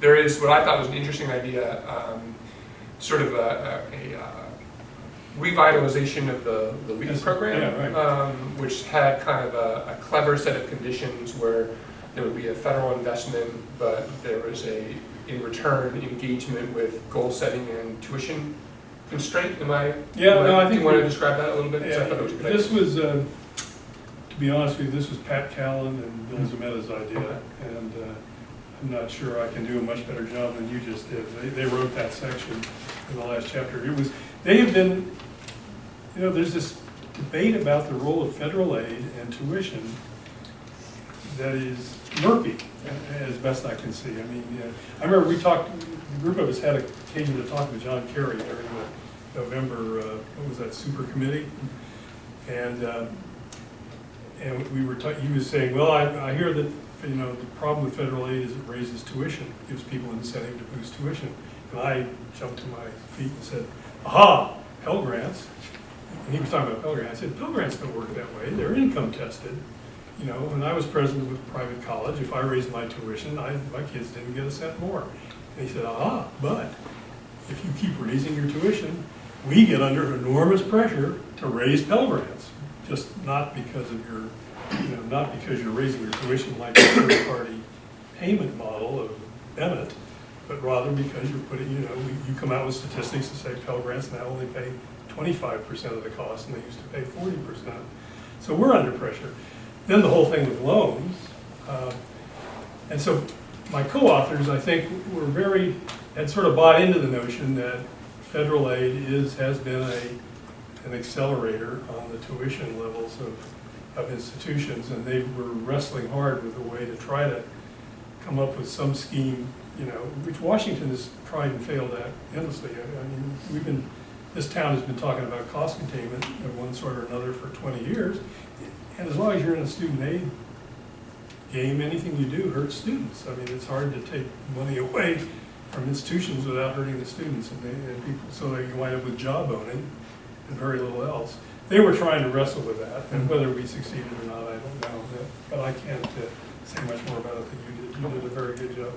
There is what I thought was an interesting idea, sort of a revitalization of the LEAD program, Yeah, right. which had kind of a clever set of conditions where there would be a federal investment, but there was in return, engagement with goal setting and tuition constraint. I think you want to describe that a little bit? Yeah, this was, to be honest with you, this was Pat Callan and Bill Zametta's idea, and I'm not sure I can do a much better job than you just did. They wrote that section in the last chapter. They have been, there's this debate about the role of federal aid and tuition that is murky, as best I can see. I mean, I remember the group of us had occasion to talk with John Carey during the November, what was that, super committee? And he was saying, well, I hear that, the problem with federal aid is it raises tuition, gives people incentive to boost tuition. And I jumped to my feet and said, aha, Pell Grants. And he was talking about Pell Grants. I said, Pell Grants don't work that way. They're income tested. When I was president of a private college, if I raised my tuition, my kids didn't get a cent more. And he said, aha, but if you keep raising your tuition, we get under enormous pressure to raise Pell Grants. Just not because of your, not because you're raising your tuition like the third-party payment model of Bennett, but rather because you're putting, you come out with statistics that say Pell Grants now only pay 25% of the cost, and they used to pay 40%. So we're under pressure. Then the whole thing with loans. And so my co-authors, I think, had sort of bought into the notion that federal aid has been an accelerator on the tuition levels of institutions, and they were wrestling hard with a way to try to come up with some scheme, which Washington has tried and failed at endlessly. I mean, this town has been talking about cost containment of one sort or another for 20 years, and as long as you're in a student aid game, anything you do hurts students. I mean, it's hard to take money away from institutions without hurting the students, and people, so you wind up with job owning and very little else. They were trying to wrestle with that, and whether we succeeded or not, I don't know. But I can't say much more about it than you did. You did a very good job.